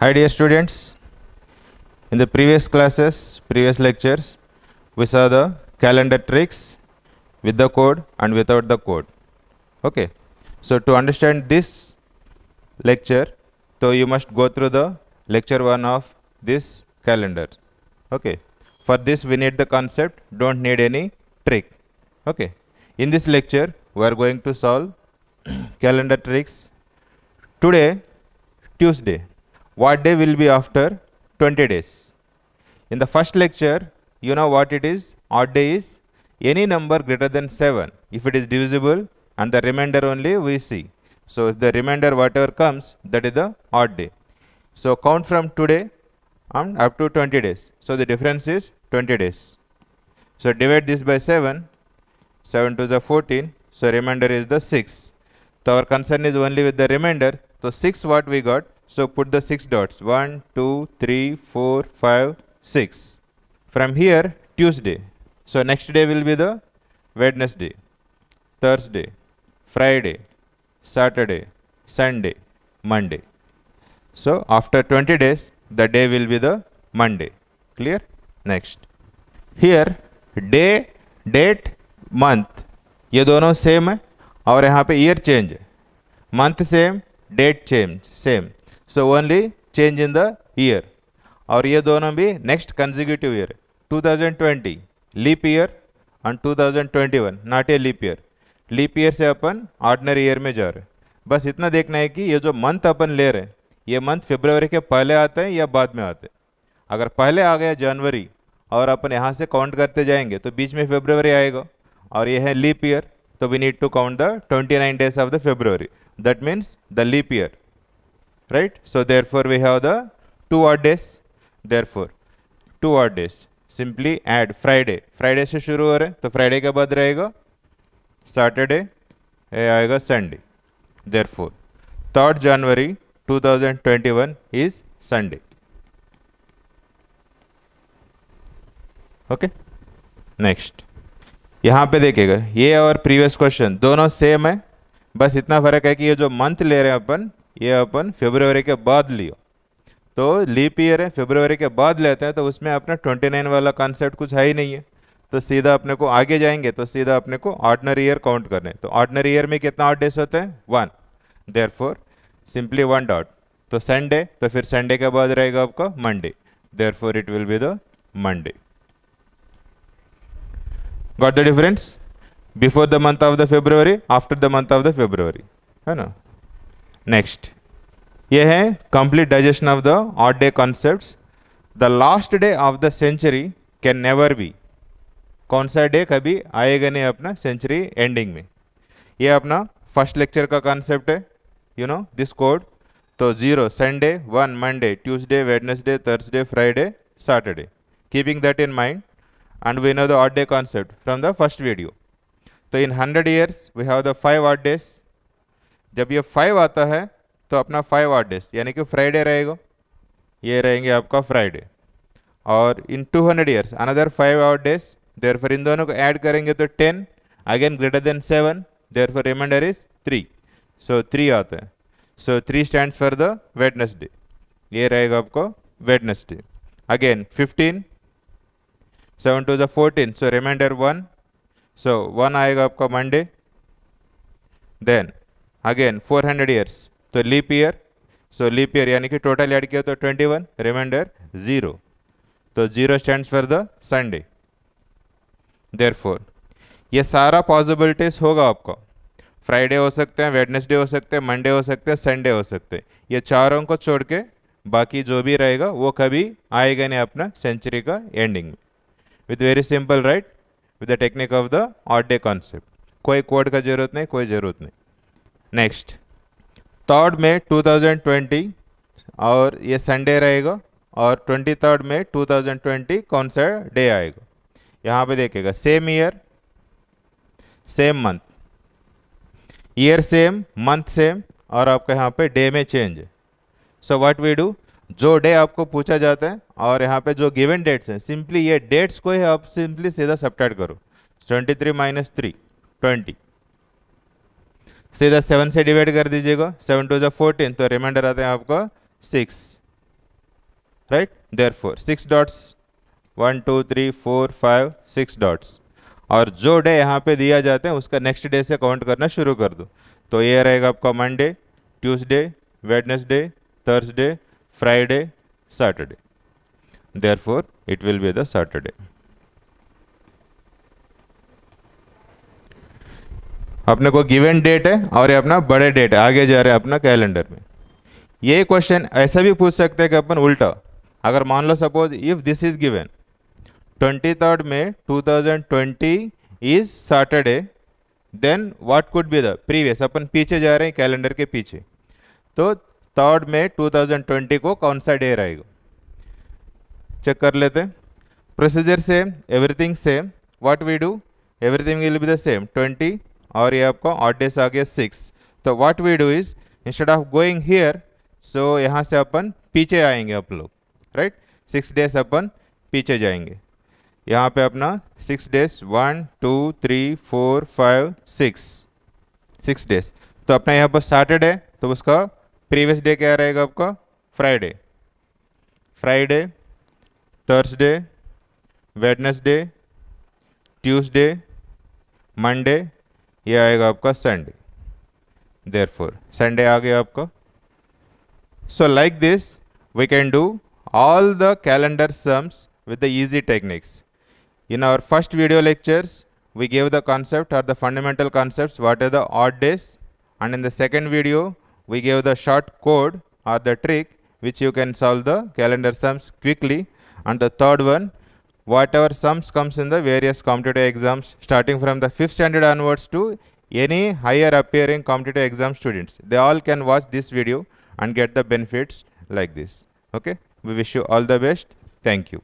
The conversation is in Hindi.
Hi dear students, in the previous lectures, we saw the calendar tricks with the code and without the code. Okay, so to understand this lecture, so you must go through the lecture 1 of this calendar. Okay, for this we need the concept, don't need any trick. Okay, in this lecture we are going to solve calendar tricks. Today, Tuesday. What day will be after 20 days? In the first lecture, you know what it is? Odd day is any number greater than 7 if it is divisible, and the remainder only we see. So if the remainder whatever comes, that is the odd day. So count from today and up to 20 days. So the difference is 20 days. So divide this by 7. 7 to the 14. So remainder is the 6. So our concern is only with the remainder. So 6 what we got. So put the 6 dots. 1, 2, 3, 4, 5, 6. From here, Tuesday. So next day will be the Wednesday, Thursday, Friday, Saturday, Sunday, Monday. So after 20 days, the day will be the Monday. Clear? Next. Here, day, date, month. ये दोनों सेम है और यहाँ पे ईयर चेंज है. Month same, date change same. So only change in the year. और ये दोनों भी next consecutive year. 2020 leap year and 2021 not a leap year. Leap year से अपन ऑर्डिनरी ईयर में जा रहे हैं. बस इतना देखना है कि ये जो मंथ अपन ले रहे हैं ये मंथ फरवरी के पहले आते हैं या बाद में आते हैं. अगर पहले आ गया जनवरी और अपन यहाँ से काउंट करते जाएंगे तो बीच में फरवरी आएगा और ये है लीप ईयर. तो we need to count the 29 days of the February. That means the leap year. Right? So therefore we have the 2 odd days. Therefore 2 odd days. Simply add Friday. Friday से शुरू हो रहे तो Friday के बाद रहेगा Saturday, ये आएगा Sunday. Therefore 3rd January 2021 is Sunday. Okay? Next. यहाँ पे देखिएगा ये और प्रीवियस क्वेश्चन दोनों सेम है. बस इतना फर्क है कि ये जो मंथ ले रहे हैं अपन ये अपन फरवरी के बाद लियो. तो लीप ईयर है फरवरी के बाद लेते हैं तो उसमें अपना 29 वाला कॉन्सेप्ट कुछ है ही नहीं है. तो सीधा अपने को आगे जाएंगे तो सीधा अपने को ऑर्डिनरी ईयर काउंट करना है. तो ऑर्डिनरी ईयर में कितना ऑड डेज होते हैं? 1. Therefore simply 1 dot. तो संडे तो फिर संडे के बाद रहेगा आपका Monday. Therefore it will be the Monday. Got the difference? Before the month of the February, after the month of the February. है ना? Next. ये है complete digestion of the odd day concepts. The last day of the century can never be. कौन सा डे कभी आएगा नहीं अपना सेंचुरी एंडिंग में. ये अपना फर्स्ट लेक्चर का कॉन्सेप्ट है. You know this code. तो 0 Sunday, 1 Monday, Tuesday, Wednesday, Thursday, Friday, Saturday. Keeping that in mind. And we know the odd day concept from the first video. तो in 100 years we have the 5 odd days. जब ये 5 आता है तो अपना 5 odd days यानी कि फ्राइडे रहेगा. ये रहेंगे आपका फ्राइडे. और in 200 years another 5 odd days. Therefore इन दोनों को ऐड करेंगे तो 10. Again greater than 7. Therefore remainder is 3. So 3 आता है. So 3 stands for the Wednesday. ये रहेगा आपको Wednesday. Again 15. 7 to the 14. So remainder 1. So 1 आएगा आपका मंडे. देन अगेन 400 years तो लीप ईयर. सो लीप ईयर यानी कि टोटल ऐड किया तो 21. रिमाइंडर 0. तो 0 stands for the Sunday. Therefore ये सारा पॉसिबिलिटीज होगा आपका. फ्राइडे हो सकते हैं, वेडनेसडे हो सकते हैं, मंडे हो सकते हैं, संडे हो सकते हैं. ये चारों को छोड़ के बाकी जो भी रहेगा वो कभी आएगा नहीं अपना सेंचुरी का एंडिंग में. With very simple, right? With the technique of the odd day concept. कोई कोड का जरूरत नहीं, कोई जरूरत नहीं. नेक्स्ट 3rd में 2020 और ये संडे रहेगा और 23rd में 2020 कौन सा डे आएगा. यहाँ पे देखेगा same year same month. Year same, month same और आपका यहाँ पे डे में चेंज है. सो व्हाट वी डू, जो डे आपको पूछा जाता है और यहाँ पे जो गिवन डेट्स हैं सिंपली ये डेट्स को ही आप सिंपली सीधा सब्ट्रैक्ट करो. 23 माइनस 3 20. सीधा 7 से डिवाइड कर दीजिएगा. 7 to the 14 तो रिमाइंडर आता है आपका 6. right? Therefore 6 dots 1 2 3 4 5 6 डॉट्स, और जो डे यहाँ पे दिया जाते हैं उसका नेक्स्ट डे से काउंट करना शुरू कर दो. तो ये रहेगा आपका Monday, Tuesday, Wednesday, Thursday, Friday, Saturday. Therefore it will be the Saturday. अपने को गिवन डेट है और ये अपना बड़े डेट है, आगे जा रहे हैं अपना कैलेंडर में. ये क्वेश्चन ऐसा भी पूछ सकते हैं कि अपन उल्टा, अगर मान लो suppose if this is given 23rd May 2020 is Saturday, then what could be the previous. अपन पीछे जा रहे हैं कैलेंडर के पीछे, तो 3rd May 2020 को कौन सा डे रहेगा, चेक कर लेते हैं. Procedure same, everything same. What we do, everything will be the same 20, और ये आपको ऑड डेज आ गया 6. तो what we do is instead of going here, so यहाँ से अपन पीछे आएंगे आप लोग, राइट. 6 डेज अपन पीछे जाएंगे. यहाँ पे अपना 6 डेज 1 2 3 4 5 6 डेज. तो अपना यहाँ पर सैटरडे, तो उसका प्रीवियस डे क्या रहेगा आपका, Friday. Friday, Thursday, Wednesday, Tuesday, Monday, ये आएगा आपका संडे. देयरफॉर संडे आ गया आपका. So like this we can do all the calendar sums with the easy techniques. In our first video lectures we gave the concept or the fundamental concepts, what are the odd days, and in the second video we gave the short code or the trick which you can solve the calendar sums quickly, and the third one, whatever sums comes in the various competitive exams starting from the 5th standard onwards to any higher appearing competitive exam students, they all can watch this video and get the benefits like this. Okay, we wish you all the best. Thank you.